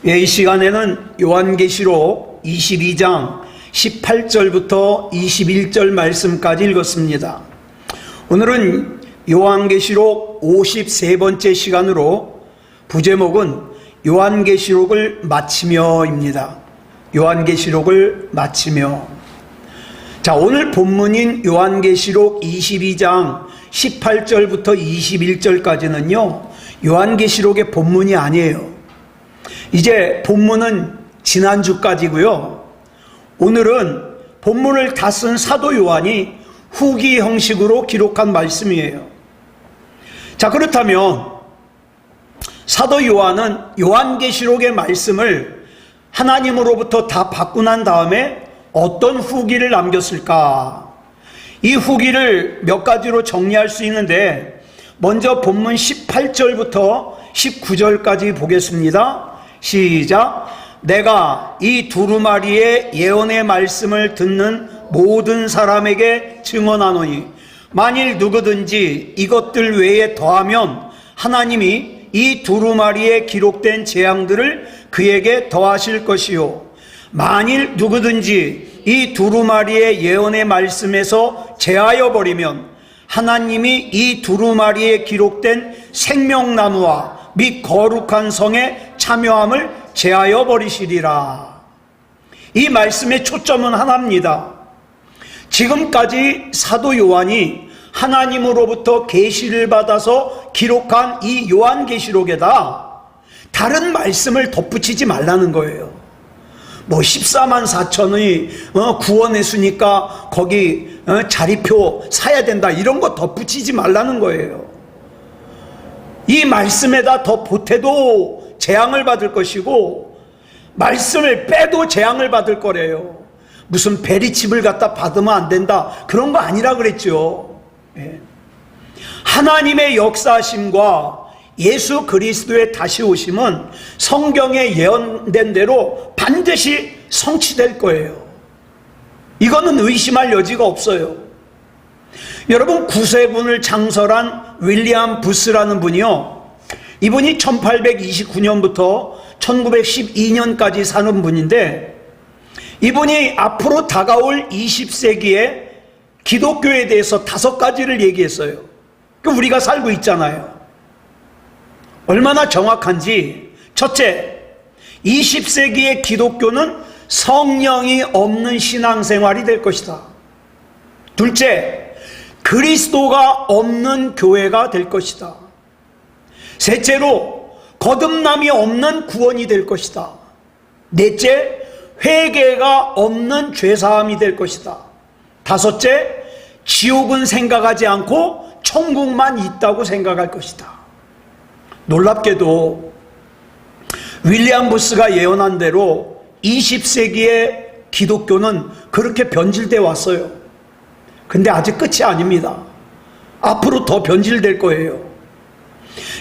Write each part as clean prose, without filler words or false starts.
이 시간에는 요한계시록 22장 18절부터 21절 말씀까지 읽었습니다. 오늘은 요한계시록 53번째 시간으로 부제목은 요한계시록을 마치며입니다. 요한계시록을 마치며. 자, 오늘 본문인 요한계시록 22장 18절부터 21절까지는요 요한계시록의 본문이 아니에요. 이제 본문은 지난주까지고요. 오늘은 본문을 다 쓴 사도 요한이 후기 형식으로 기록한 말씀이에요. 자, 그렇다면 사도 요한은 요한계시록의 말씀을 하나님으로부터 다 받고 난 다음에 어떤 후기를 남겼을까? 이 후기를 몇 가지로 정리할 수 있는데, 먼저 본문 18절부터 19절까지 보겠습니다. 시작. 내가 이 두루마리의 예언의 말씀을 듣는 모든 사람에게 증언하노니 만일 누구든지 이것들 외에 더하면 하나님이 이 두루마리에 기록된 재앙들을 그에게 더하실 것이요, 만일 누구든지 이 두루마리의 예언의 말씀에서 제하여 버리면 하나님이 이 두루마리에 기록된 생명나무와 및 거룩한 성의 참여함을 제하여 버리시리라. 이 말씀의 초점은 하나입니다. 지금까지 사도 요한이 하나님으로부터 계시를 받아서 기록한 이 요한계시록에다 다른 말씀을 덧붙이지 말라는 거예요. 뭐 14만 4천의 구원했으니까 거기 자리표 사야 된다, 이런 거 덧붙이지 말라는 거예요. 이 말씀에다 더 보태도 재앙을 받을 것이고 말씀을 빼도 재앙을 받을 거래요. 무슨 베리칩을 갖다 받으면 안 된다, 그런 거 아니라 그랬죠. 하나님의 역사하심과 예수 그리스도의 다시 오심은 성경에 예언된 대로 반드시 성취될 거예요. 이거는 의심할 여지가 없어요. 여러분, 구세군을 창설한 윌리엄 부스라는 분이요, 이분이 1829년부터 1912년까지 사는 분인데, 이분이 앞으로 다가올 20세기에 기독교에 대해서 5가지를 얘기했어요. 우리가 살고 있잖아요. 얼마나 정확한지. 첫째, 20세기의 기독교는 성령이 없는 신앙생활이 될 것이다. 둘째, 그리스도가 없는 교회가 될 것이다. 셋째로, 거듭남이 없는 구원이 될 것이다. 넷째, 회개가 없는 죄사함이 될 것이다. 다섯째, 지옥은 생각하지 않고 천국만 있다고 생각할 것이다. 놀랍게도 윌리엄 부스가 예언한 대로 20세기의 기독교는 그렇게 변질돼 왔어요. 근데 아직 끝이 아닙니다. 앞으로 더 변질될 거예요.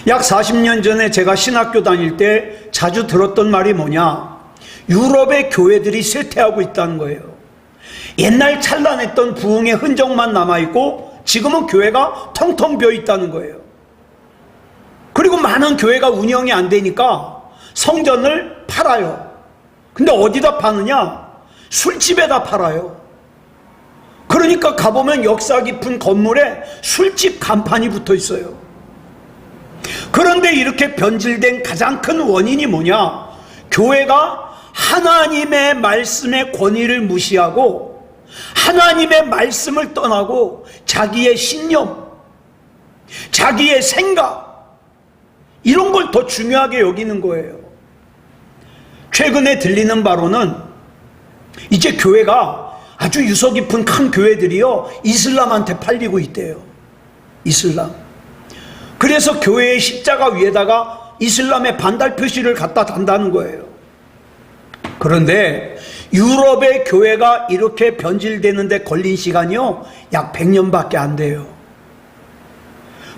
약 40년 전에 제가 신학교 다닐 때 자주 들었던 말이 뭐냐, 유럽의 교회들이 쇠퇴하고 있다는 거예요. 옛날 찬란했던 부흥의 흔적만 남아있고 지금은 교회가 텅텅 비어있다는 거예요. 그리고 많은 교회가 운영이 안 되니까 성전을 팔아요. 근데 어디다 파느냐? 술집에다 팔아요. 그러니까 가보면 역사 깊은 건물에 술집 간판이 붙어 있어요. 그런데 이렇게 변질된 가장 큰 원인이 뭐냐? 교회가 하나님의 말씀의 권위를 무시하고 하나님의 말씀을 떠나고 자기의 신념, 자기의 생각, 이런 걸 더 중요하게 여기는 거예요. 최근에 들리는 바로는 이제 교회가 아주 유서 깊은 큰 교회들이요, 이슬람한테 팔리고 있대요. 이슬람. 그래서 교회의 십자가 위에다가 이슬람의 반달 표시를 갖다 단다는 거예요. 그런데 유럽의 교회가 이렇게 변질되는데 걸린 시간이요, 약 100년밖에 안 돼요.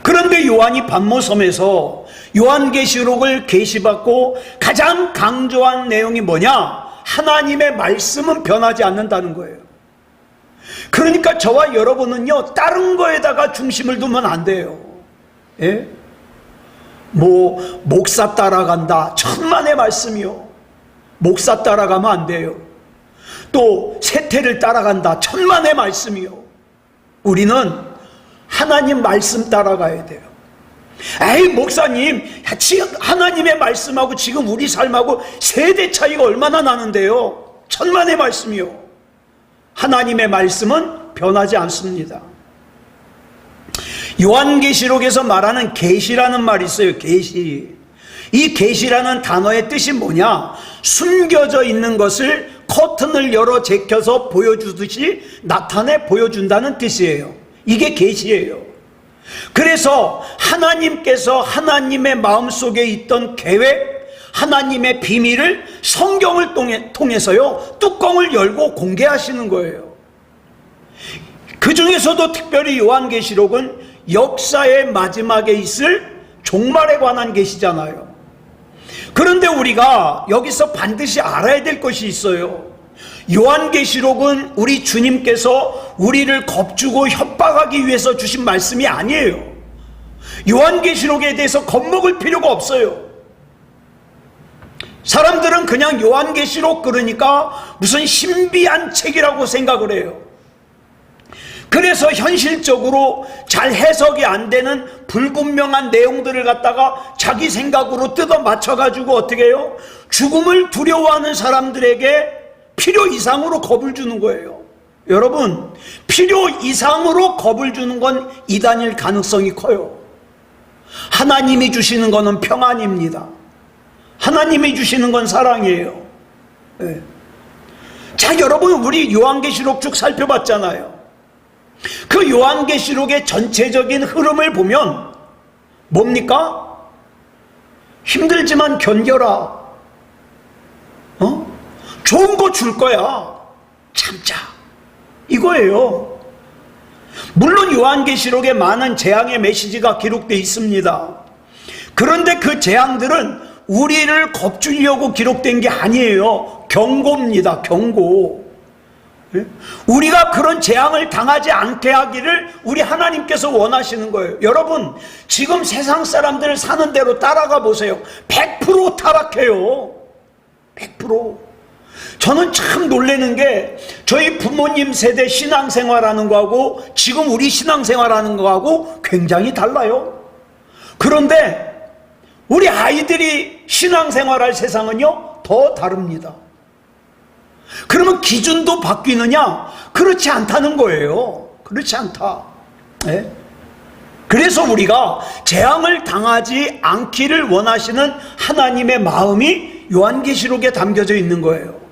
그런데 요한이 patmos섬에서 요한계시록을 계시받고 가장 강조한 내용이 뭐냐? 하나님의 말씀은 변하지 않는다는 거예요. 그러니까 저와 여러분은요, 다른 거에다가 중심을 두면 안 돼요. 예? 뭐 목사 따라간다, 천만의 말씀이요. 목사 따라가면 안 돼요. 또 세태를 따라간다. 천만의 말씀이요. 우리는 하나님 말씀 따라가야 돼요. 에이 목사님, 지금 하나님의 말씀하고 지금 우리 삶하고 세대 차이가 얼마나 나는데요. 천만의 말씀이요. 하나님의 말씀은 변하지 않습니다. 요한계시록에서 말하는 계시라는 말이 있어요. 계시. 이 계시라는 단어의 뜻이 뭐냐? 숨겨져 있는 것을 커튼을 열어 제껴서 보여주듯이 나타내 보여준다는 뜻이에요. 이게 계시예요. 그래서 하나님께서 하나님의 마음속에 있던 계획, 하나님의 비밀을 성경을 통해서요 뚜껑을 열고 공개하시는 거예요. 그 중에서도 특별히 요한계시록은 역사의 마지막에 있을 종말에 관한 계시잖아요. 그런데 우리가 여기서 반드시 알아야 될 것이 있어요. 요한계시록은 우리 주님께서 우리를 겁주고 협박하기 위해서 주신 말씀이 아니에요. 요한계시록에 대해서 겁먹을 필요가 없어요. 사람들은 그냥 요한계시록 그러니까 무슨 신비한 책이라고 생각을 해요. 그래서 현실적으로 잘 해석이 안 되는 불분명한 내용들을 갖다가 자기 생각으로 뜯어 맞춰가지고 어떻게 해요? 죽음을 두려워하는 사람들에게 필요 이상으로 겁을 주는 거예요. 여러분, 필요 이상으로 겁을 주는 건 이단일 가능성이 커요. 하나님이 주시는 거는 평안입니다. 하나님이 주시는 건 사랑이에요. 네. 자, 여러분, 우리 요한계시록 쭉 살펴봤잖아요. 그 요한계시록의 전체적인 흐름을 보면 뭡니까? 힘들지만 견뎌라. 좋은 거 줄 거야. 참자. 이거예요. 물론 요한계시록에 많은 재앙의 메시지가 기록되어 있습니다. 그런데 그 재앙들은 우리를 겁주려고 기록된 게 아니에요. 경고입니다. 경고. 우리가 그런 재앙을 당하지 않게 하기를 우리 하나님께서 원하시는 거예요. 여러분, 지금 세상 사람들 사는 대로 따라가 보세요. 100% 타락해요. 100%. 저는 참 놀라는 게 저희 부모님 세대 신앙생활하는 거하고 지금 우리 신앙생활하는 거하고 굉장히 달라요. 그런데 우리 아이들이 신앙생활할 세상은요 더 다릅니다. 그러면 기준도 바뀌느냐? 그렇지 않다는 거예요. 그렇지 않다. 네? 그래서 우리가 재앙을 당하지 않기를 원하시는 하나님의 마음이 요한계시록에 담겨져 있는 거예요.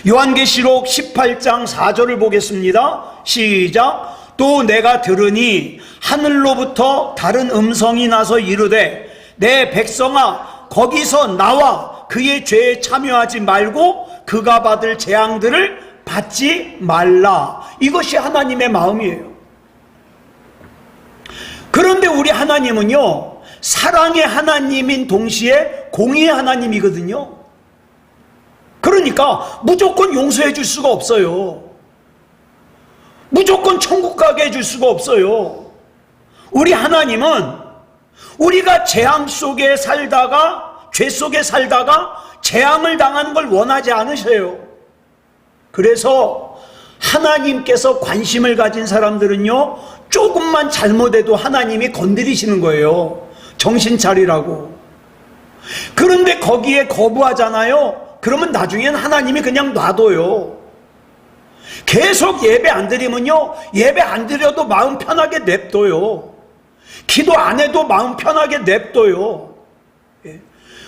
요한계시록 18장 4절을 보겠습니다. 시작. 또 내가 들으니 하늘로부터 다른 음성이 나서 이르되 내 백성아 거기서 나와 그의 죄에 참여하지 말고 그가 받을 재앙들을 받지 말라. 이것이 하나님의 마음이에요. 그런데 우리 하나님은요 사랑의 하나님인 동시에 공의의 하나님이거든요. 그러니까 무조건 용서해 줄 수가 없어요. 무조건 천국 가게 해줄 수가 없어요. 우리 하나님은 우리가 재앙 속에 살다가 죄 속에 살다가 재앙을 당하는 걸 원하지 않으셔요. 그래서 하나님께서 관심을 가진 사람들은요 조금만 잘못해도 하나님이 건드리시는 거예요. 정신 차리라고. 그런데 거기에 거부하잖아요. 그러면 나중엔 하나님이 그냥 놔둬요. 계속 예배 안 드리면요 예배 안 드려도 마음 편하게 냅둬요. 기도 안 해도 마음 편하게 nep둬요.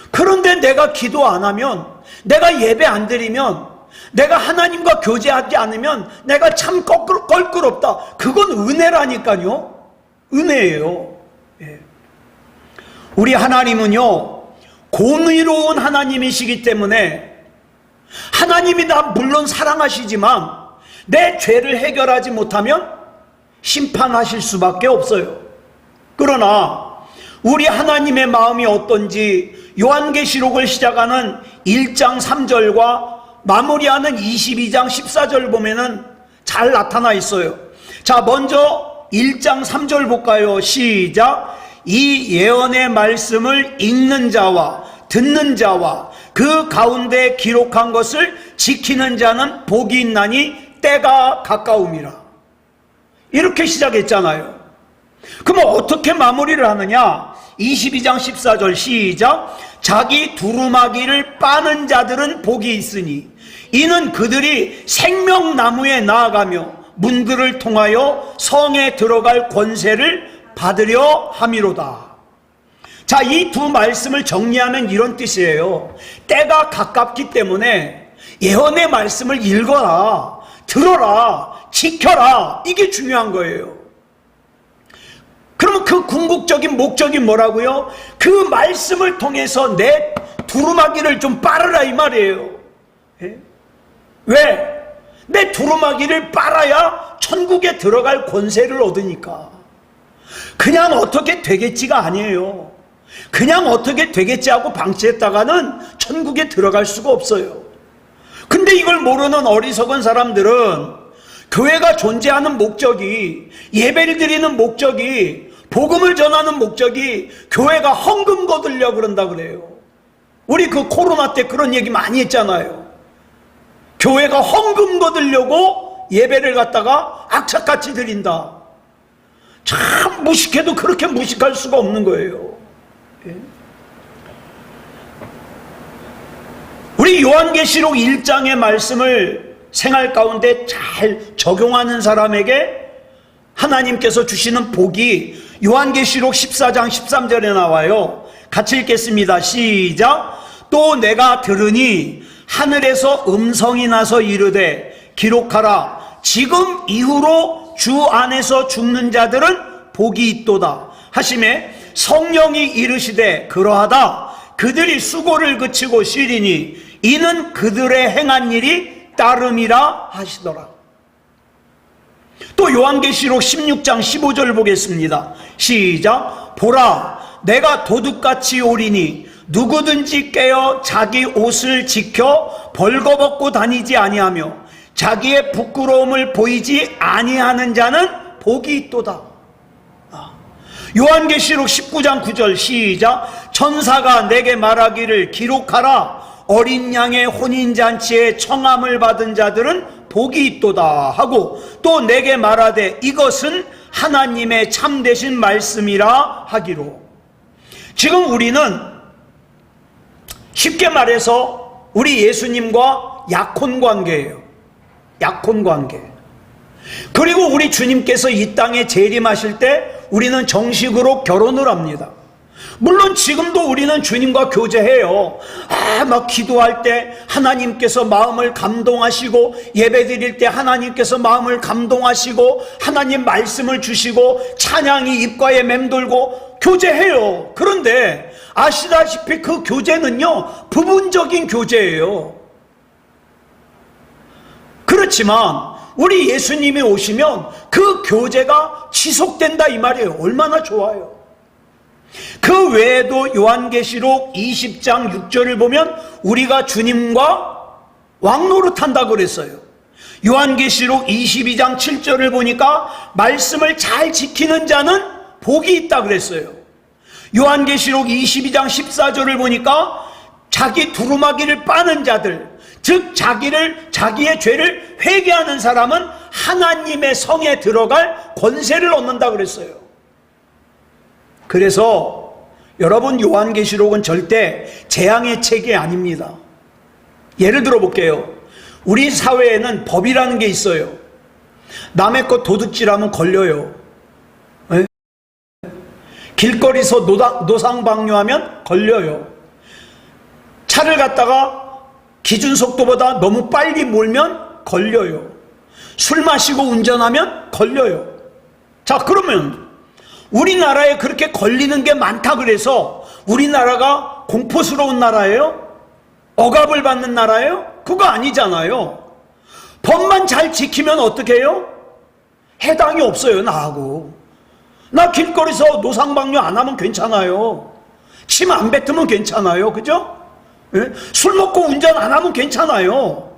그런데 내가 기도 안 하면, 내가 예배 안 드리면, 내가 하나님과 교제하지 않으면 내가 참 껄끄럽다. 그건 은혜라니까요. 은혜예요. 우리 하나님은요 공의로운 하나님이시기 때문에 하나님이 나 물론 사랑하시지만 내 죄를 해결하지 못하면 심판하실 수밖에 없어요. 그러나 우리 하나님의 마음이 어떤지 요한계시록을 시작하는 1장 3절과 마무리하는 22장 14절 보면은 잘 나타나 있어요. 자, 먼저 1장 3절 볼까요? 시작. 이 예언의 말씀을 읽는 자와 듣는 자와 그 가운데 기록한 것을 지키는 자는 복이 있나니 때가 가까움이라. 이렇게 시작했잖아요. 그럼 어떻게 마무리를 하느냐? 22장 14절 시작. 자기 두루마기를 빠는 자들은 복이 있으니 이는 그들이 생명나무에 나아가며 문들을 통하여 성에 들어갈 권세를 받으려 함이로다. 자, 이 두 말씀을 정리하면 이런 뜻이에요. 때가 가깝기 때문에 예언의 말씀을 읽어라, 들어라, 지켜라. 이게 중요한 거예요. 그러면 그 궁극적인 목적이 뭐라고요? 그 말씀을 통해서 내 두루마기를 좀 빨아라 이 말이에요. 예? 왜? 내 두루마기를 빨아야 천국에 들어갈 권세를 얻으니까. 그냥 어떻게 되겠지가 아니에요. 그냥 어떻게 되겠지 하고 방치했다가는 천국에 들어갈 수가 없어요. 근데 이걸 모르는 어리석은 사람들은 교회가 존재하는 목적이, 예배를 드리는 목적이, 복음을 전하는 목적이 교회가 헌금 거두려고 그런다 그래요. 우리 그 코로나 때 그런 얘기 많이 했잖아요. 교회가 헌금 거두려고 예배를 갖다가 악착같이 드린다. 참 무식해도 그렇게 무식할 수가 없는 거예요. 우리 요한계시록 1장의 말씀을 생활 가운데 잘 적용하는 사람에게 하나님께서 주시는 복이 요한계시록 14장 13절에 나와요. 같이 읽겠습니다. 시작. 또 내가 들으니 하늘에서 음성이 나서 이르되 기록하라. 지금 이후로 주 안에서 죽는 자들은 복이 있도다 하시매 성령이 이르시되 그러하다. 그들이 수고를 그치고 쉬리니 이는 그들의 행한 일이 따름이라 하시더라. 또 요한계시록 16장 15절 보겠습니다. 시작. 보라 내가 도둑같이 오리니 누구든지 깨어 자기 옷을 지켜 벌거벗고 다니지 아니하며 자기의 부끄러움을 보이지 아니하는 자는 복이 있도다. 요한계시록 19장 9절 시작. 천사가 내게 말하기를 기록하라. 어린 양의 혼인잔치에 청함을 받은 자들은 복이 있도다 하고 또 내게 말하되 이것은 하나님의 참되신 말씀이라 하기로. 지금 우리는 쉽게 말해서 우리 예수님과 약혼관계예요. 약혼관계. 그리고 우리 주님께서 이 땅에 재림하실 때 우리는 정식으로 결혼을 합니다. 물론 지금도 우리는 주님과 교제해요. 막 기도할 때 하나님께서 마음을 감동하시고 예배 드릴 때 하나님께서 마음을 감동하시고 하나님 말씀을 주시고 찬양이 입가에 맴돌고 교제해요. 그런데 아시다시피 그 교제는요 부분적인 교제예요. 그렇지만 우리 예수님이 오시면 그 교제가 지속된다 이 말이에요. 얼마나 좋아요. 그 외에도 요한계시록 20장 6절을 보면 우리가 주님과 왕노릇한다고 그랬어요. 요한계시록 22장 7절을 보니까 말씀을 잘 지키는 자는 복이 있다 그랬어요. 요한계시록 22장 14절을 보니까 자기 두루마기를 빠는 자들, 즉 자기의 죄를 회개하는 사람은 하나님의 성에 들어갈 권세를 얻는다 그랬어요. 그래서 여러분 요한계시록은 절대 재앙의 책이 아닙니다. 예를 들어 볼게요. 우리 사회에는 법이라는 게 있어요. 남의 것 도둑질하면 걸려요. 네? 길거리에서 노상방뇨하면 걸려요. 차를 갖다가 기준 속도보다 너무 빨리 몰면 걸려요. 술 마시고 운전하면 걸려요. 자, 그러면 우리나라에 그렇게 걸리는 게 많다 그래서 우리나라가 공포스러운 나라예요? 억압을 받는 나라예요? 그거 아니잖아요. 법만 잘 지키면 어떻게 해요? 해당이 없어요. 나하고. 나 길거리에서 노상방뇨 안 하면 괜찮아요. 침 안 뱉으면 괜찮아요. 그죠? 예? 술 먹고 운전 안 하면 괜찮아요.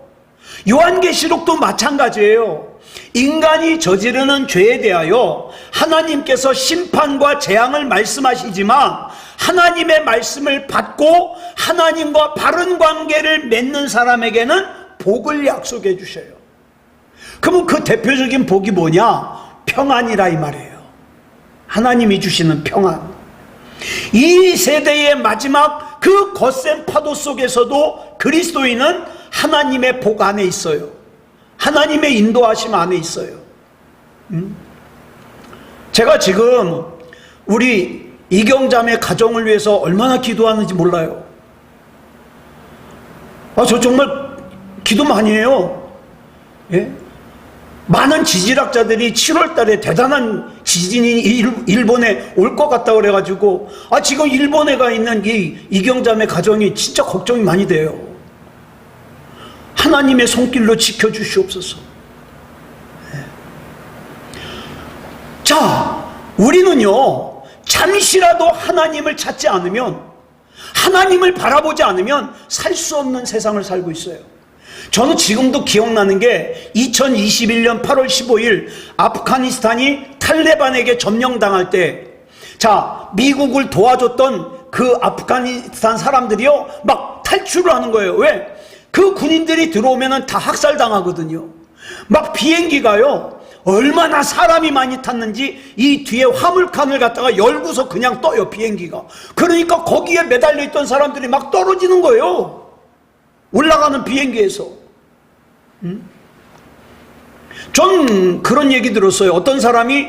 요한계시록도 마찬가지예요. 인간이 저지르는 죄에 대하여 하나님께서 심판과 재앙을 말씀하시지만 하나님의 말씀을 받고 하나님과 바른 관계를 맺는 사람에게는 복을 약속해 주셔요. 그러면 그 대표적인 복이 뭐냐? 평안이라 이 말이에요. 하나님이 주시는 평안. 이 세대의 마지막 그 거센 파도 속에서도 그리스도인은 하나님의 복 안에 있어요. 하나님의 인도하심 안에 있어요. 제가 지금 우리 이경자매 가정을 위해서 얼마나 기도하는지 몰라요. 저 정말 기도 많이 해요. 예? 많은 지질학자들이 7월 달에 대단한 지진이 일본에 올 것 같다 그래가지고 지금 일본에 가 있는 이경자매 가정이 진짜 걱정이 많이 돼요. 하나님의 손길로 지켜주시옵소서. 자, 우리는요 잠시라도 하나님을 찾지 않으면, 하나님을 바라보지 않으면 살 수 없는 세상을 살고 있어요. 저는 지금도 기억나는 게 2021년 8월 15일 아프가니스탄이 탈레반에게 점령당할 때, 자, 미국을 도와줬던 그 아프가니스탄 사람들이요 막 탈출을 하는 거예요. 왜? 그 군인들이 들어오면 다 학살당하거든요. 막 비행기가요 얼마나 사람이 많이 탔는지 이 뒤에 화물칸을 갖다가 열고서 그냥 떠요, 비행기가. 그러니까 거기에 매달려 있던 사람들이 막 떨어지는 거예요, 올라가는 비행기에서. 전 그런 얘기 들었어요. 어떤 사람이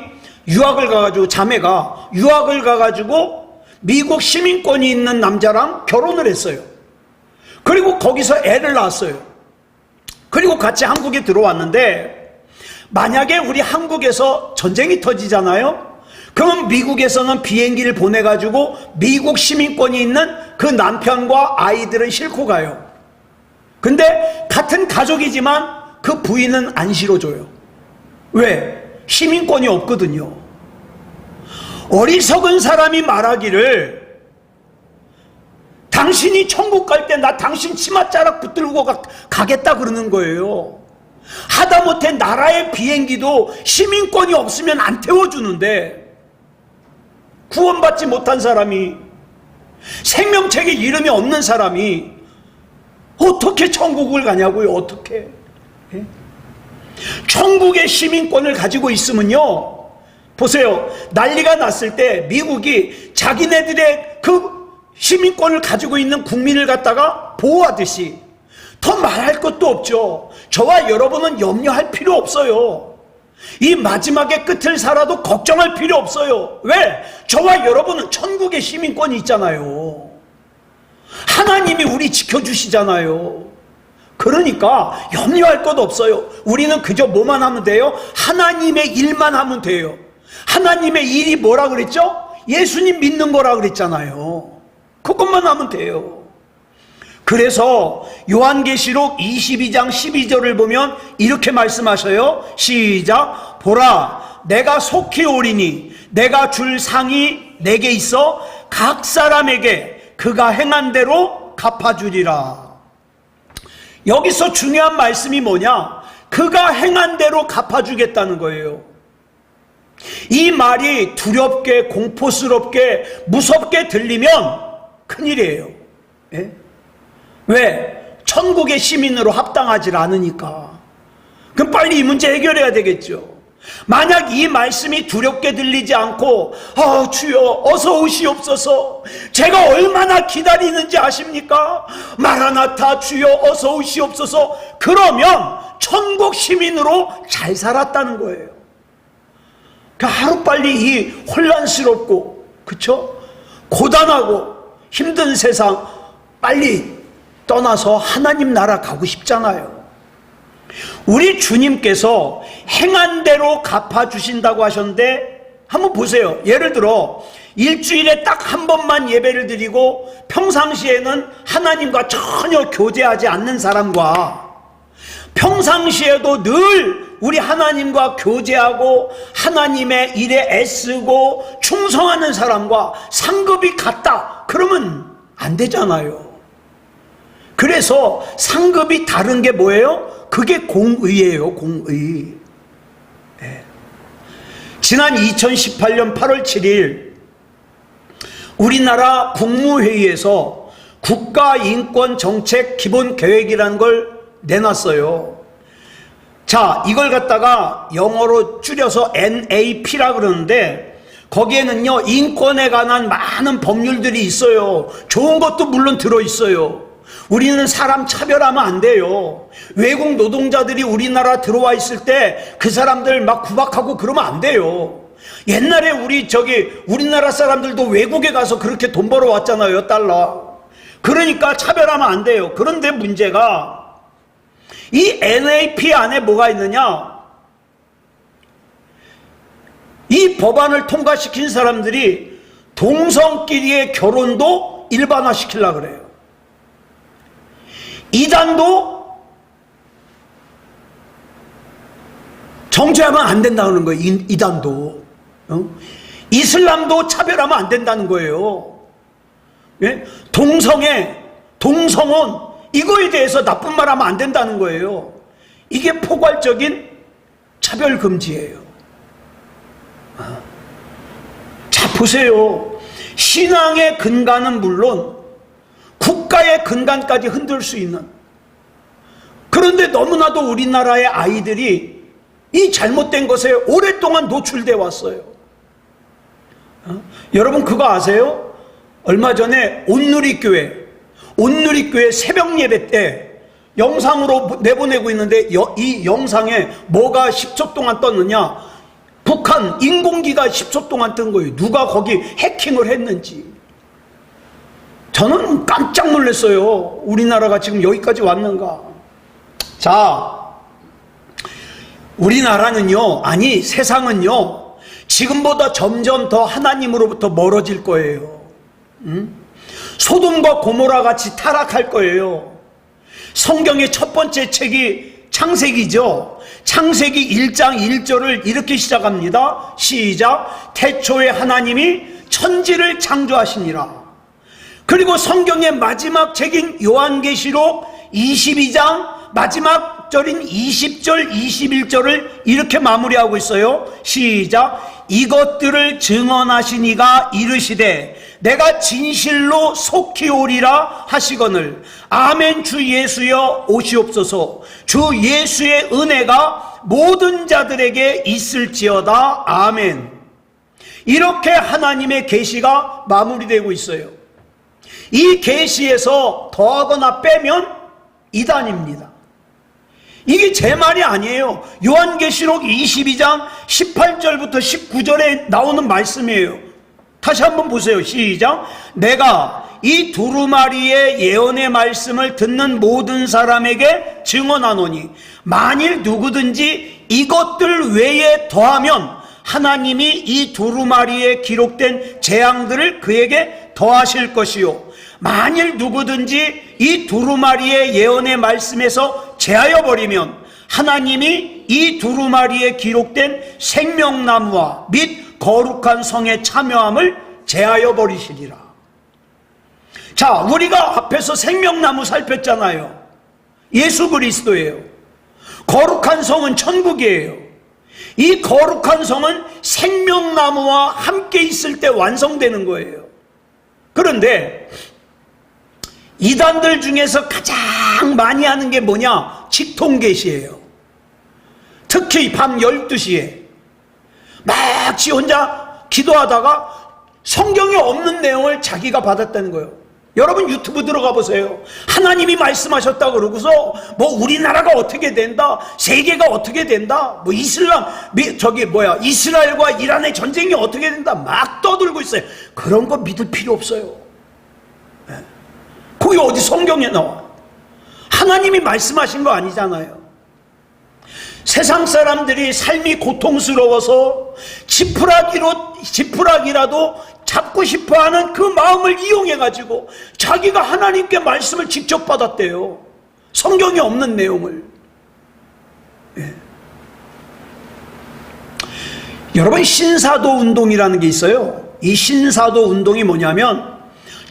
유학을 가가지고, 자매가 유학을 가가지고 미국 시민권이 있는 남자랑 결혼을 했어요. 그리고 거기서 애를 낳았어요. 그리고 같이 한국에 들어왔는데, 만약에 우리 한국에서 전쟁이 터지잖아요. 그럼 미국에서는 비행기를 보내가지고 미국 시민권이 있는 그 남편과 아이들은 싣고 가요. 근데 같은 가족이지만 그 부인은 안 실어줘요. 왜? 시민권이 없거든요. 어리석은 사람이 말하기를, 당신이 천국 갈 때 나 당신 치맛자락 붙들고 가겠다 그러는 거예요. 하다못해 나라의 비행기도 시민권이 없으면 안 태워주는데, 구원받지 못한 사람이, 생명책에 이름이 없는 사람이 어떻게 천국을 가냐고요. 어떻게? 예? 천국의 시민권을 가지고 있으면요, 보세요, 난리가 났을 때 미국이 자기네들의 그 시민권을 가지고 있는 국민을 갖다가 보호하듯이, 더 말할 것도 없죠. 저와 여러분은 염려할 필요 없어요. 이 마지막의 끝을 살아도 걱정할 필요 없어요. 왜? 저와 여러분은 천국의 시민권이 있잖아요. 하나님이 우리 지켜주시잖아요. 그러니까 염려할 것 없어요. 우리는 그저 뭐만 하면 돼요? 하나님의 일만 하면 돼요. 하나님의 일이 뭐라 그랬죠? 예수님 믿는 거라 그랬잖아요. 그것만 하면 돼요. 그래서 요한계시록 22장 12절을 보면 이렇게 말씀하셔요. 시작. 보라, 내가 속히 오리니 내가 줄 상이 내게 있어 각 사람에게 그가 행한 대로 갚아주리라. 여기서 중요한 말씀이 뭐냐? 그가 행한 대로 갚아주겠다는 거예요. 이 말이 두렵게, 공포스럽게, 무섭게 들리면 큰일이에요. 예? 왜? 천국의 시민으로 합당하지 않으니까. 그럼 빨리 이 문제 해결해야 되겠죠. 만약 이 말씀이 두렵게 들리지 않고, 주여 어서 오시옵소서, 제가 얼마나 기다리는지 아십니까? 마라나타 주여 어서 오시옵소서, 그러면 천국 시민으로 잘 살았다는 거예요. 그러니까 하루빨리 이 혼란스럽고, 그쵸? 고단하고 힘든 세상 빨리 떠나서 하나님 나라 가고 싶잖아요. 우리 주님께서 행한 대로 갚아주신다고 하셨는데, 한번 보세요. 예를 들어 일주일에 딱 한 번만 예배를 드리고 평상시에는 하나님과 전혀 교제하지 않는 사람과, 평상시에도 늘 우리 하나님과 교제하고 하나님의 일에 애쓰고 충성하는 사람과 상급이 같다, 그러면 안 되잖아요. 그래서 상급이 다른 게 뭐예요? 그게 공의예요. 공의. 네. 지난 2018년 8월 7일 우리나라 국무회의에서 국가인권정책 기본계획이라는 걸 내놨어요. 자, 이걸 갖다가 영어로 줄여서 NAP라 그러는데 거기에는요, 인권에 관한 많은 법률들이 있어요. 좋은 것도 물론 들어있어요. 우리는 사람 차별하면 안 돼요. 외국 노동자들이 우리나라 들어와 있을 때 그 사람들 막 구박하고 그러면 안 돼요. 옛날에 우리나라 사람들도 외국에 가서 그렇게 돈 벌어 왔잖아요, 달러. 그러니까 차별하면 안 돼요. 그런데 문제가 이 NAP 안에 뭐가 있느냐? 이 법안을 통과시킨 사람들이 동성끼리의 결혼도 일반화시키려고 그래요. 이단도 정죄하면 안 된다는 거예요. 이단도. 이슬람도 차별하면 안 된다는 거예요. 예? 동성혼 이거에 대해서 나쁜 말 하면 안 된다는 거예요. 이게 포괄적인 차별금지예요. 자, 보세요. 신앙의 근간은 물론 국가의 근간까지 흔들 수 있는, 그런데 너무나도 우리나라의 아이들이 이 잘못된 것에 오랫동안 노출돼 왔어요. 여러분 그거 아세요? 얼마 전에 온누리교회 새벽 예배 때 영상으로 내보내고 있는데 이 영상에 뭐가 10초 동안 떴느냐? 북한 인공기가 10초 동안 뜬 거예요. 누가 거기 해킹을 했는지. 저는 깜짝 놀랐어요. 우리나라가 지금 여기까지 왔는가. 자, 우리나라는요, 아니 세상은요, 지금보다 점점 더 하나님으로부터 멀어질 거예요. 소돔과 고모라 같이 타락할 거예요. 성경의 첫 번째 책이 창세기죠. 창세기 1장 1절을 이렇게 시작합니다. 시작. 태초에 하나님이 천지를 창조하시니라. 그리고 성경의 마지막 책인 요한계시록 22장 마지막 절인 20절 21절을 이렇게 마무리하고 있어요. 시작. 이것들을 증언하신 이가 이르시되 내가 진실로 속히 오리라 하시거늘 아멘. 주 예수여 오시옵소서. 주 예수의 은혜가 모든 자들에게 있을지어다. 아멘. 이렇게 하나님의 계시가 마무리되고 있어요. 이 계시에서 더하거나 빼면 이단입니다. 이게 제 말이 아니에요. 요한계시록 22장 18절부터 19절에 나오는 말씀이에요. 다시 한번 보세요. 시작. 내가 이 두루마리의 예언의 말씀을 듣는 모든 사람에게 증언하노니 만일 누구든지 이것들 외에 더하면 하나님이 이 두루마리에 기록된 재앙들을 그에게 더하실 것이요, 만일 누구든지 이 두루마리의 예언의 말씀에서 제하여 버리면 하나님이 이 두루마리에 기록된 생명나무와 및 거룩한 성의 참여함을 제하여 버리시리라. 자, 우리가 앞에서 생명나무 살폈잖아요. 예수 그리스도예요. 거룩한 성은 천국이에요. 이 거룩한 성은 생명나무와 함께 있을 때 완성되는 거예요. 그런데 이단들 중에서 가장 많이 하는 게 뭐냐? 직통계시예요. 특히 밤 12시에 막 지 혼자 기도하다가 성경에 없는 내용을 자기가 받았다는 거예요. 여러분 유튜브 들어가 보세요. 하나님이 말씀하셨다 그러고서 뭐 우리나라가 어떻게 된다, 세계가 어떻게 된다, 뭐 이스라엘과 이란의 전쟁이 어떻게 된다 막 떠들고 있어요. 그런 거 믿을 필요 없어요. 거기 어디 성경에 나와? 하나님이 말씀하신 거 아니잖아요. 세상 사람들이 삶이 고통스러워서 지푸라기라도 잡고 싶어하는 그 마음을 이용해가지고 자기가 하나님께 말씀을 직접 받았대요. 성경에 없는 내용을. 예. 여러분, 신사도 운동이라는 게 있어요. 이 신사도 운동이 뭐냐면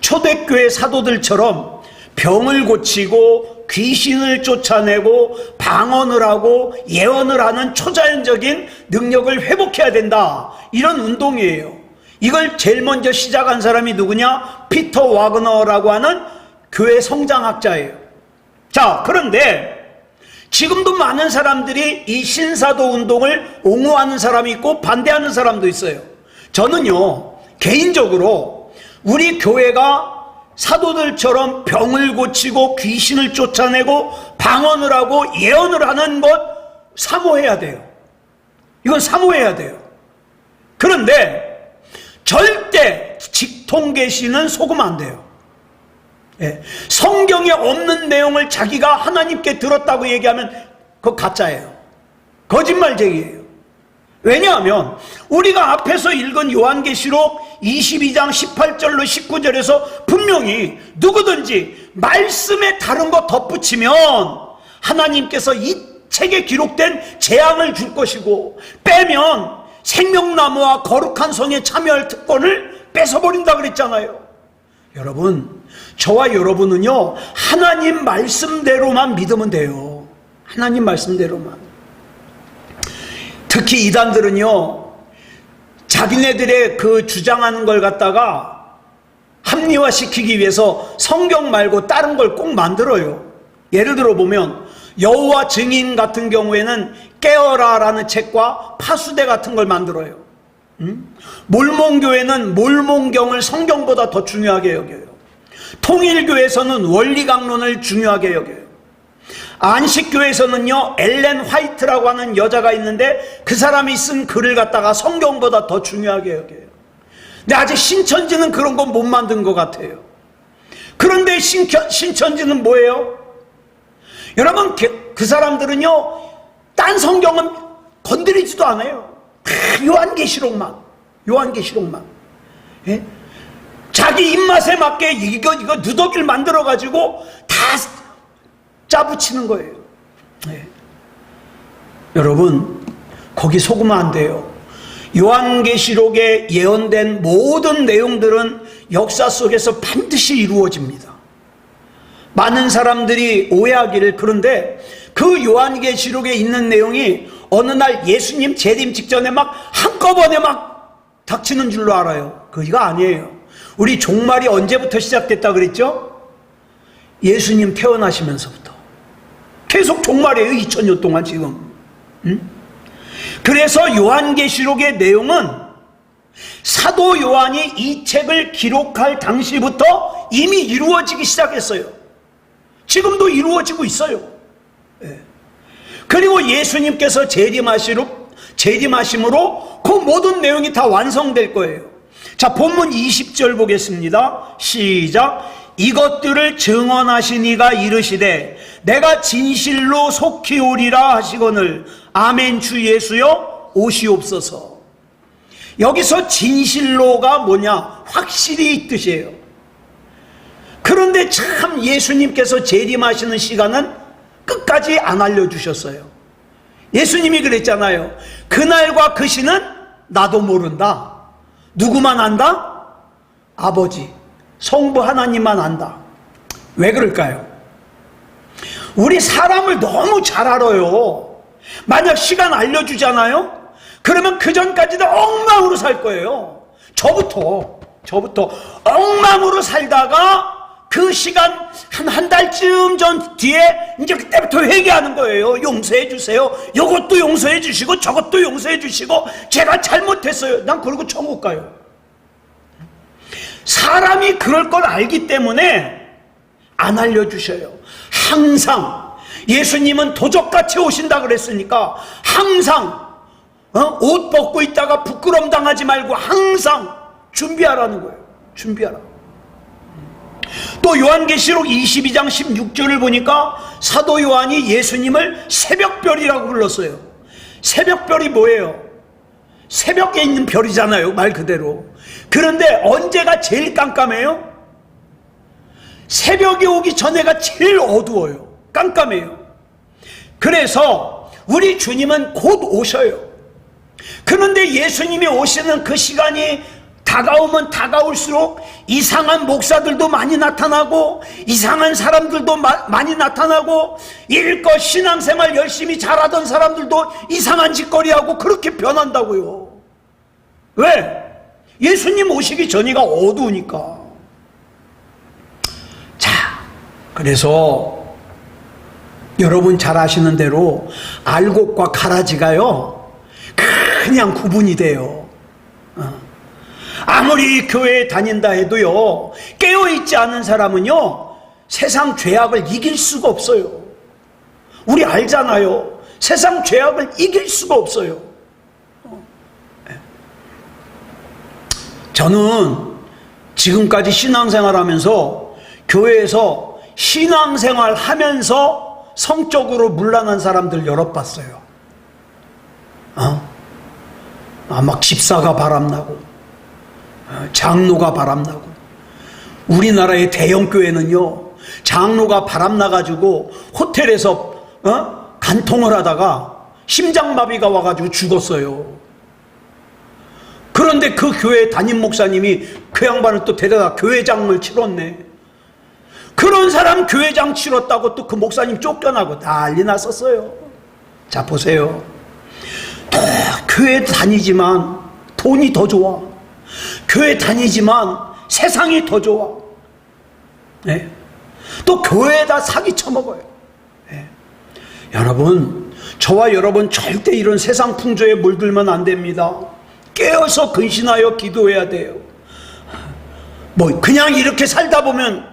초대교회 사도들처럼 병을 고치고 귀신을 쫓아내고 방언을 하고 예언을 하는 초자연적인 능력을 회복해야 된다, 이런 운동이에요. 이걸 제일 먼저 시작한 사람이 누구냐? 피터 와그너라고 하는 교회 성장학자예요. 자, 그런데 지금도 많은 사람들이 이 신사도 운동을 옹호하는 사람이 있고 반대하는 사람도 있어요. 저는요, 개인적으로 우리 교회가 사도들처럼 병을 고치고 귀신을 쫓아내고 방언을 하고 예언을 하는 것 사모해야 돼요. 이건 사모해야 돼요. 그런데 절대 직통계시는 속으면 안 돼요. 예. 성경에 없는 내용을 자기가 하나님께 들었다고 얘기하면 그거 가짜예요. 거짓말쟁이에요. 왜냐하면 우리가 앞에서 읽은 요한계시록 22장 18절로 19절에서 분명히 누구든지 말씀에 다른 거 덧붙이면 하나님께서 이 책에 기록된 재앙을 줄 것이고 빼면 생명나무와 거룩한 성에 참여할 특권을 뺏어버린다 그랬잖아요. 여러분, 저와 여러분은요, 하나님 말씀대로만 믿으면 돼요. 하나님 말씀대로만. 특히 이단들은요, 자기네들의 그 주장하는 걸 갖다가 합리화시키기 위해서 성경 말고 다른 걸 꼭 만들어요. 예를 들어 보면 여호와 증인 같은 경우에는 깨어라라는 책과 파수대 같은 걸 만들어요. 몰몬교회는 몰몬경을 성경보다 더 중요하게 여겨요. 통일교에서는 원리강론을 중요하게 여겨요. 안식교에서는요, 엘렌 화이트라고 하는 여자가 있는데 그 사람이 쓴 글을 갖다가 성경보다 더 중요하게 여겨요. 근데 아직 신천지는 그런 건 못 만든 것 같아요. 그런데 신천지는 뭐예요? 여러분, 그 사람들은요, 딴 성경은 건드리지도 않아요. 다 요한계시록만. 예? 자기 입맛에 맞게 이거 누더기를 만들어가지고 다 짜붙이는 거예요. 예. 여러분, 거기 속으면 안 돼요. 요한계시록에 예언된 모든 내용들은 역사 속에서 반드시 이루어집니다. 많은 사람들이 오해하기를, 그런데 그 요한계시록에 있는 내용이 어느 날 예수님 재림 직전에 막 한꺼번에 막 닥치는 줄로 알아요. 그거 아니에요. 우리 종말이 언제부터 시작됐다 그랬죠? 예수님 태어나시면서부터 계속 종말이에요. 2000년 동안 지금. 그래서 요한계시록의 내용은 사도 요한이 이 책을 기록할 당시부터 이미 이루어지기 시작했어요. 지금도 이루어지고 있어요. 예. 그리고 예수님께서 재림하심으로 그 모든 내용이 다 완성될 거예요. 자, 본문 20절 보겠습니다. 시작. 이것들을 증언하신 이가 이르시되 내가 진실로 속히 오리라 하시거늘 아멘. 주 예수여 오시옵소서. 여기서 진실로가 뭐냐? 확실히 이 뜻이에요. 그런데 참 예수님께서 재림하시는 시간은 끝까지 안 알려주셨어요. 예수님이 그랬잖아요. 그날과 그 시는 나도 모른다. 누구만 안다? 아버지, 성부 하나님만 안다. 왜 그럴까요? 우리 사람을 너무 잘 알아요. 만약 시간 알려주잖아요? 그러면 그 전까지도 엉망으로 살 거예요. 저부터 엉망으로 살다가 그 시간 한 달쯤 전 뒤에 이제 그때부터 회개하는 거예요. 용서해 주세요. 이것도 용서해 주시고 저것도 용서해 주시고 제가 잘못했어요. 난 그러고 천국 가요. 사람이 그럴 걸 알기 때문에 안 알려주셔요. 항상 예수님은 도적같이 오신다 그랬으니까 항상 옷 벗고 있다가 부끄럼 당하지 말고 항상 준비하라는 거예요. 준비하라. 또 요한계시록 22장 16절을 보니까 사도 요한이 예수님을 새벽별이라고 불렀어요. 새벽별이 뭐예요? 새벽에 있는 별이잖아요, 말 그대로. 그런데 언제가 제일 깜깜해요? 새벽이 오기 전에가 제일 어두워요. 깜깜해요. 그래서 우리 주님은 곧 오셔요. 그런데 예수님이 오시는 그 시간이 다가오면 다가올수록 이상한 목사들도 많이 나타나고 이상한 사람들도 많이 나타나고 일껏 신앙생활 열심히 잘하던 사람들도 이상한 짓거리하고 그렇게 변한다고요. 왜? 예수님 오시기 전이가 어두우니까. 자, 그래서 여러분 잘 아시는 대로 알곡과 가라지가요 그냥 구분이 돼요. 아무리 교회에 다닌다 해도요 깨어있지 않은 사람은요 세상 죄악을 이길 수가 없어요. 우리 알잖아요. 세상 죄악을 이길 수가 없어요. 저는 지금까지 신앙생활 하면서 교회에서 신앙생활 하면서 성적으로 문란한 사람들 여러 봤어요. 막 집사가 바람나고 장로가 바람나고. 우리나라의 대형교회는요 장로가 바람나가지고 호텔에서 간통을 하다가 심장마비가 와가지고 죽었어요. 그런데 그 교회 담임 목사님이 그 양반을 또 데려다 교회장을 치렀네. 그런 사람 교회장 치렀다고 또 그 목사님 쫓겨나고 난리 났었어요. 자, 보세요. 또 교회 다니지만 돈이 더 좋아. 교회 다니지만 세상이 더 좋아. 네. 또 교회에다 사기 쳐먹어요. 네. 여러분, 저와 여러분 절대 이런 세상 풍조에 물들면 안 됩니다. 깨어서 근신하여 기도해야 돼요. 뭐 그냥 이렇게 살다 보면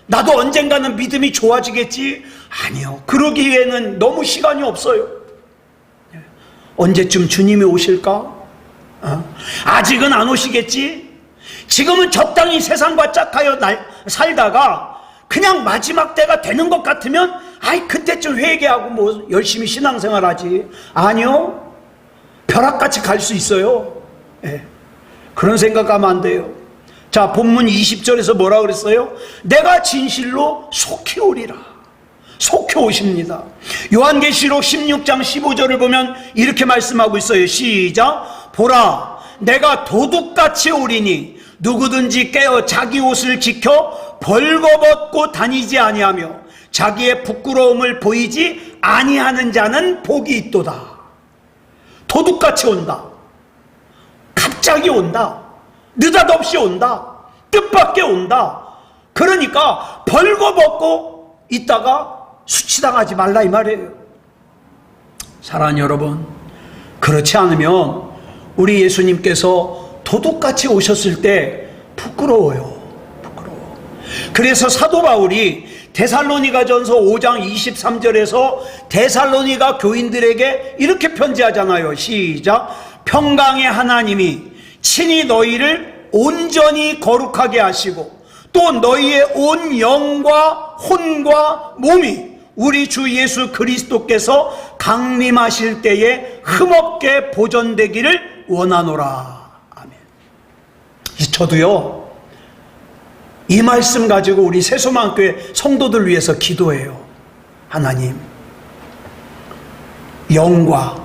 나도 언젠가는 믿음이 좋아지겠지? 아니요. 그러기 위해는 너무 시간이 없어요. 언제쯤 주님이 오실까? 아직은 안 오시겠지? 지금은 적당히 세상과 짝하여 살다가 그냥 마지막 때가 되는 것 같으면 아이 그때쯤 회개하고 뭐 열심히 신앙생활하지. 아니요. 벼락같이 갈 수 있어요. 예. 그런 생각하면 안 돼요. 자, 본문 20절에서 뭐라 그랬어요? 내가 진실로 속히 오리라. 속히 오십니다. 요한계시록 16장 15절을 보면 이렇게 말씀하고 있어요. 시작. 보라, 내가 도둑같이 오리니 누구든지 깨어 자기 옷을 지켜 벌거벗고 다니지 아니하며 자기의 부끄러움을 보이지 아니하는 자는 복이 있도다. 도둑같이 온다. 갑자기 온다. 느닷없이 온다. 뜻밖의 온다. 그러니까 벌거벗고 있다가 수치당하지 말라 이 말이에요. 사랑하는 여러분, 그렇지 않으면 우리 예수님께서 도둑같이 오셨을 때 부끄러워요. 부끄러워. 그래서 사도 바울이 데살로니가전서 5장 23절에서 데살로니가 교인들에게 이렇게 편지하잖아요. 시작. 평강의 하나님이 친히 너희를 온전히 거룩하게 하시고 또 너희의 온 영과 혼과 몸이 우리 주 예수 그리스도께서 강림하실 때에 흠없게 보존되기를 원하노라. 아멘. 저도요 이 말씀 가지고 우리 새소망교회 성도들 위해서 기도해요. 하나님, 영과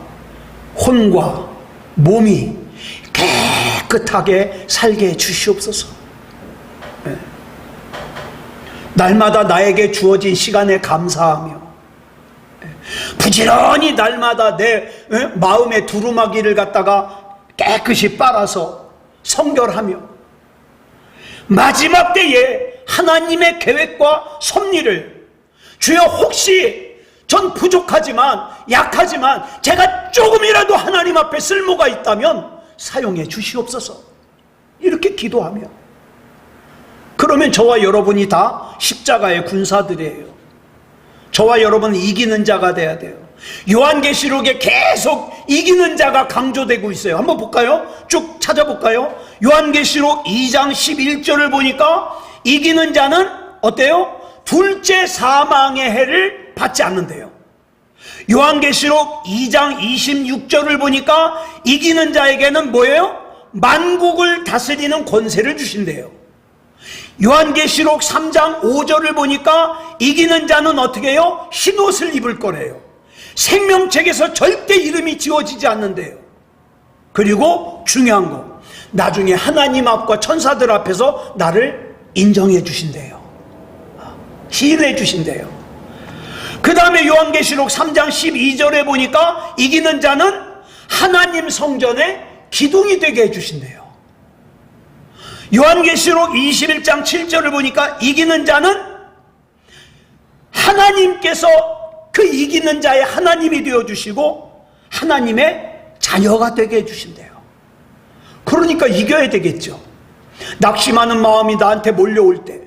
혼과 몸이 깨끗하게 살게 해 주시옵소서. 네. 날마다 나에게 주어진 시간에 감사하며 부지런히 날마다 내 마음의 두루마기를 갖다가 깨끗이 빨아서 성결하며 마지막 때에 하나님의 계획과 섭리를 주여 혹시 전 부족하지만 약하지만 제가 조금이라도 하나님 앞에 쓸모가 있다면 사용해 주시옵소서. 이렇게 기도하며 그러면 저와 여러분이 다 십자가의 군사들이에요. 저와 여러분은 이기는 자가 돼야 돼요. 요한계시록에 계속 이기는 자가 강조되고 있어요. 한번 볼까요? 쭉 찾아볼까요? 요한계시록 2장 11절을 보니까 이기는 자는 어때요? 둘째 사망의 해를 받지 않는데요. 요한계시록 2장 26절을 보니까 이기는 자에게는 뭐예요? 만국을 다스리는 권세를 주신대요. 요한계시록 3장 5절을 보니까 이기는 자는 어떻게 해요? 흰옷을 입을 거래요. 생명책에서 절대 이름이 지워지지 않는데요. 그리고 중요한 거, 나중에 하나님 앞과 천사들 앞에서 나를 인정해 주신대요. 시인해 주신대요. 그 다음에 요한계시록 3장 12절에 보니까 이기는 자는 하나님 성전에 기둥이 되게 해주신대요. 요한계시록 21장 7절을 보니까 이기는 자는 하나님께서 그 이기는 자의 하나님이 되어주시고 하나님의 자녀가 되게 해주신대요. 그러니까 이겨야 되겠죠. 낙심하는 마음이 나한테 몰려올 때,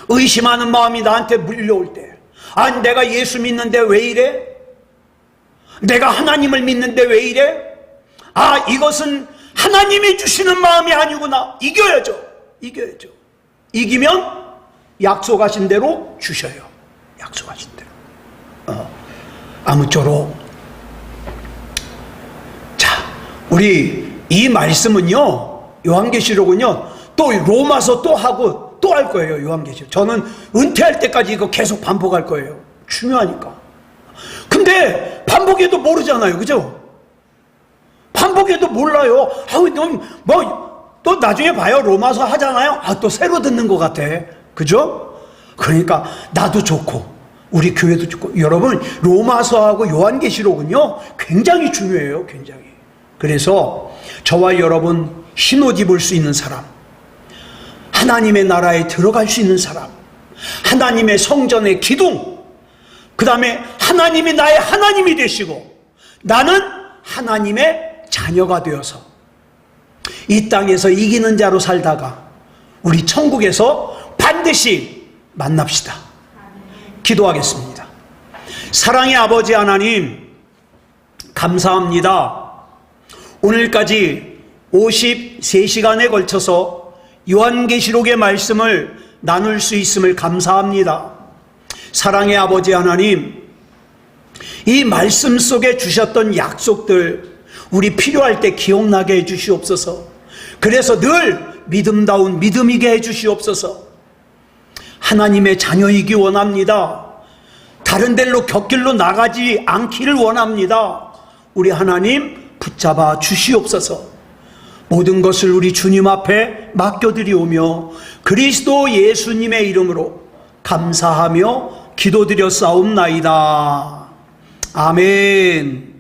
의심하는 마음이 나한테 몰려올 때, 아니 내가 예수 믿는데 왜 이래? 내가 하나님을 믿는데 왜 이래? 아, 이것은 하나님이 주시는 마음이 아니구나. 이겨야죠. 이겨야죠. 이기면 약속하신 대로 주셔요. 약속하신 대로. 아무쪼록 자, 우리 이 말씀은요, 요한계시록은요, 또 로마서 또 하고 또 할 거예요. 요한계시록. 저는 은퇴할 때까지 이거 계속 반복할 거예요. 중요하니까. 근데 반복해도 모르잖아요. 그죠? 반복해도 몰라요. 아우, 또 나중에 봐요. 로마서 하잖아요. 아, 또 새로 듣는 것 같아. 그죠? 그러니까 나도 좋고 우리 교회도 좋고, 여러분 로마서하고 요한계시록은요 굉장히 중요해요. 굉장히. 그래서 저와 여러분 흰옷 입을 수 있는 사람, 하나님의 나라에 들어갈 수 있는 사람, 하나님의 성전의 기둥, 그 다음에 하나님이 나의 하나님이 되시고 나는 하나님의 자녀가 되어서 이 땅에서 이기는 자로 살다가 우리 천국에서 반드시 만납시다. 기도하겠습니다. 사랑의 아버지 하나님, 감사합니다. 오늘까지 53시간에 걸쳐서 요한계시록의 말씀을 나눌 수 있음을 감사합니다. 사랑의 아버지 하나님, 이 말씀 속에 주셨던 약속들 우리 필요할 때 기억나게 해주시옵소서. 그래서 늘 믿음다운 믿음이게 해주시옵소서. 하나님의 자녀이기 원합니다. 다른 데로 곁길로 나가지 않기를 원합니다. 우리 하나님 붙잡아 주시옵소서. 모든 것을 우리 주님 앞에 맡겨드리오며 그리스도 예수님의 이름으로 감사하며 기도드렸사옵나이다. 아멘.